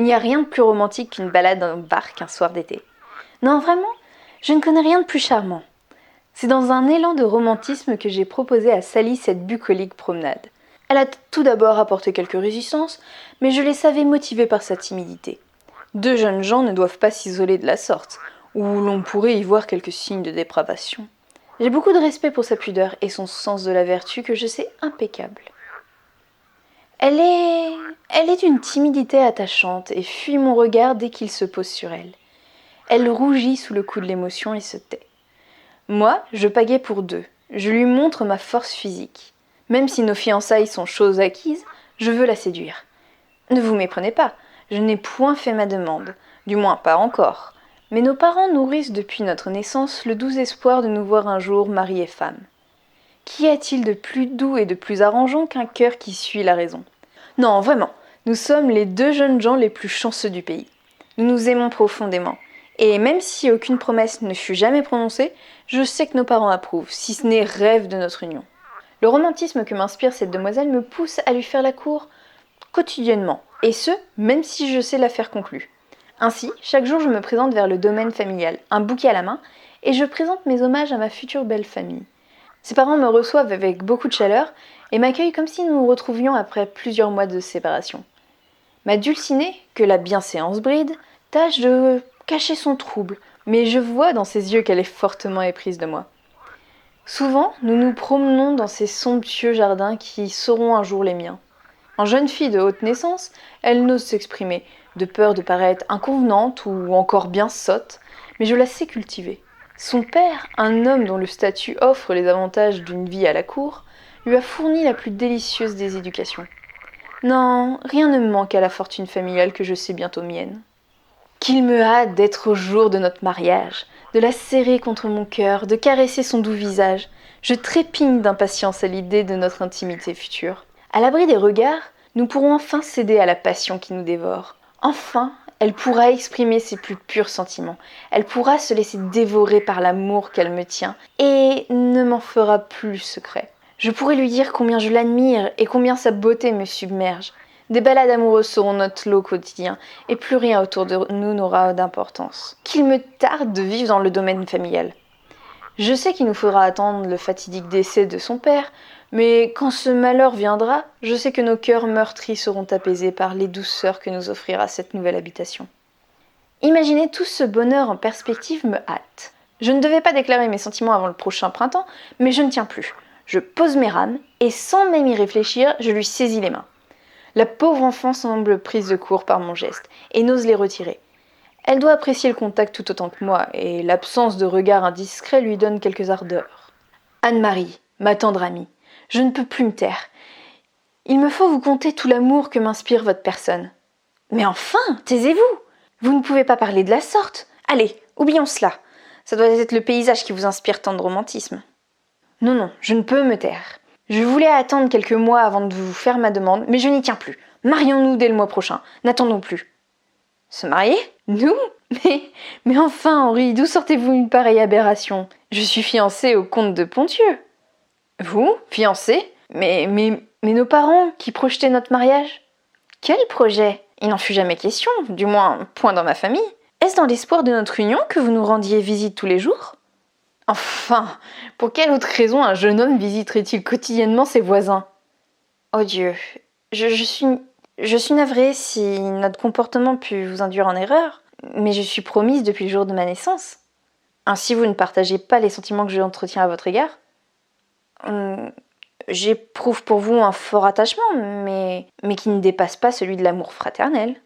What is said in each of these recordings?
Il n'y a rien de plus romantique qu'une balade en barque un soir d'été. Non, vraiment, je ne connais rien de plus charmant. C'est dans un élan de romantisme que j'ai proposé à Sally cette bucolique promenade. Elle a tout d'abord apporté quelques résistances, mais je les savais motivées par sa timidité. Deux jeunes gens ne doivent pas s'isoler de la sorte, où l'on pourrait y voir quelques signes de dépravation. J'ai beaucoup de respect pour sa pudeur et son sens de la vertu que je sais impeccable. Elle est d'une timidité attachante et fuit mon regard dès qu'il se pose sur elle. Elle rougit sous le coup de l'émotion et se tait. Moi, je pagaie pour deux. Je lui montre ma force physique. Même si nos fiançailles sont choses acquises, je veux la séduire. Ne vous méprenez pas, je n'ai point fait ma demande, du moins pas encore. Mais nos parents nourrissent depuis notre naissance le doux espoir de nous voir un jour mari et femme. Qu'y a-t-il de plus doux et de plus arrangeant qu'un cœur qui suit la raison ? Non, vraiment, nous sommes les deux jeunes gens les plus chanceux du pays. Nous nous aimons profondément. Et même si aucune promesse ne fut jamais prononcée, je sais que nos parents approuvent, si ce n'est rêvent de notre union. Le romantisme que m'inspire cette demoiselle me pousse à lui faire la cour quotidiennement, et ce, même si je sais la faire conclue. Ainsi, chaque jour je me présente vers le domaine familial, un bouquet à la main, et je présente mes hommages à ma future belle famille. Ses parents me reçoivent avec beaucoup de chaleur et m'accueillent comme si nous nous retrouvions après plusieurs mois de séparation. Ma Dulcinée, que la bienséance bride, tâche de cacher son trouble, mais je vois dans ses yeux qu'elle est fortement éprise de moi. Souvent, nous nous promenons dans ces somptueux jardins qui seront un jour les miens. En jeune fille de haute naissance, elle n'ose s'exprimer, de peur de paraître inconvenante ou encore bien sotte, mais je la sais cultiver. Son père, un homme dont le statut offre les avantages d'une vie à la cour, lui a fourni la plus délicieuse des éducations. Non, rien ne me manque à la fortune familiale que je sais bientôt mienne. Qu'il me hâte d'être au jour de notre mariage, de la serrer contre mon cœur, de caresser son doux visage. Je trépigne d'impatience à l'idée de notre intimité future. À l'abri des regards, nous pourrons enfin céder à la passion qui nous dévore. Enfin, elle pourra exprimer ses plus purs sentiments. Elle pourra se laisser dévorer par l'amour qu'elle me tient et ne m'en fera plus secret. Je pourrai lui dire combien je l'admire et combien sa beauté me submerge. Des balades amoureuses seront notre lot quotidien et plus rien autour de nous n'aura d'importance. Qu'il me tarde de vivre dans le domaine familial. Je sais qu'il nous faudra attendre le fatidique décès de son père, mais quand ce malheur viendra, je sais que nos cœurs meurtris seront apaisés par les douceurs que nous offrira cette nouvelle habitation. Imaginer tout ce bonheur en perspective me hâte. Je ne devais pas déclarer mes sentiments avant le prochain printemps, mais je ne tiens plus. Je pose mes rames, et sans même y réfléchir, je lui saisis les mains. La pauvre enfant semble prise de court par mon geste, et n'ose les retirer. Elle doit apprécier le contact tout autant que moi, et l'absence de regard indiscret lui donne quelques ardeurs. Anne-Marie, ma tendre amie, je ne peux plus me taire. Il me faut vous conter tout l'amour que m'inspire votre personne. Mais enfin, taisez-vous! Vous ne pouvez pas parler de la sorte. Allez, oublions cela. Ça doit être le paysage qui vous inspire tant de romantisme. Non, non, je ne peux me taire. Je voulais attendre quelques mois avant de vous faire ma demande, mais je n'y tiens plus. Marions-nous dès le mois prochain. N'attendons plus. Se marier? Nous? Mais enfin, Henri, d'où sortez-vous une pareille aberration? Je suis fiancée au comte de Ponthieu. Vous? Fiancée? Mais nos parents qui projetaient notre mariage? Quel projet? Il n'en fut jamais question, du moins point dans ma famille. Est-ce dans l'espoir de notre union que vous nous rendiez visite tous les jours? Enfin, pour quelle autre raison un jeune homme visiterait-il quotidiennement ses voisins? Oh Dieu, je suis navrée si notre comportement put vous induire en erreur, mais je suis promise depuis le jour de ma naissance. Ainsi vous ne partagez pas les sentiments que j'entretiens à votre égard? J'éprouve pour vous un fort attachement, mais qui ne dépasse pas celui de l'amour fraternel.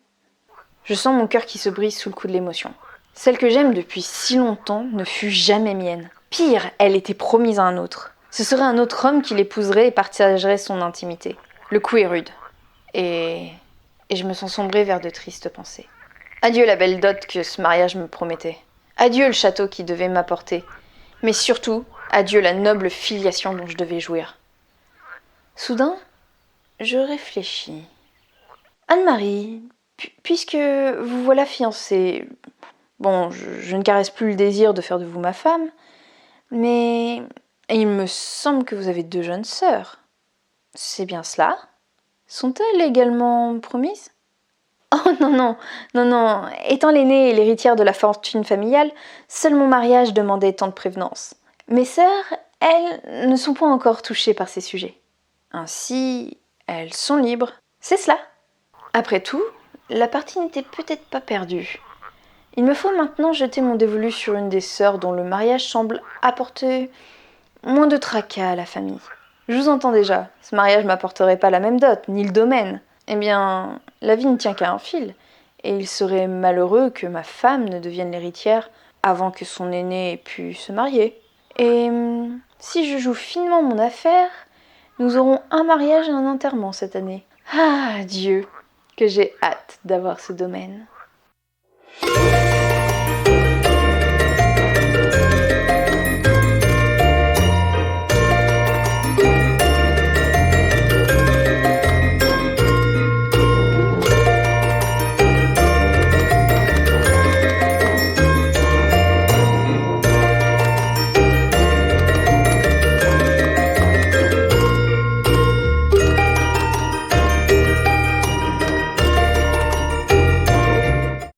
Je sens mon cœur qui se brise sous le coup de l'émotion. Celle que j'aime depuis si longtemps ne fut jamais mienne. Pire, elle était promise à un autre. Ce serait un autre homme qui l'épouserait et partagerait son intimité. Le coup est rude. Et je me sens sombrer vers de tristes pensées. Adieu la belle dot que ce mariage me promettait. Adieu le château qui devait m'apporter. Mais surtout, adieu la noble filiation dont je devais jouir. Soudain, je réfléchis. Anne-Marie, puisque vous voilà fiancée, bon, je ne caresse plus le désir de faire de vous ma femme, mais il me semble que vous avez deux jeunes sœurs. C'est bien cela? Sont-elles également promises? Oh non, non, non, non, étant l'aînée et l'héritière de la fortune familiale, seul mon mariage demandait tant de prévenance. Mes sœurs, elles, ne sont pas encore touchées par ces sujets. Ainsi, elles sont libres. C'est cela. Après tout, la partie n'était peut-être pas perdue. Il me faut maintenant jeter mon dévolu sur une des sœurs dont le mariage semble apporter moins de tracas à la famille. Je vous entends déjà, ce mariage m'apporterait pas la même dot, ni le domaine. Eh bien, la vie ne tient qu'à un fil, et il serait malheureux que ma femme ne devienne l'héritière avant que son aîné ait pu se marier. Et si je joue finement mon affaire, nous aurons un mariage et un enterrement cette année. Ah, Dieu, que j'ai hâte d'avoir ce domaine.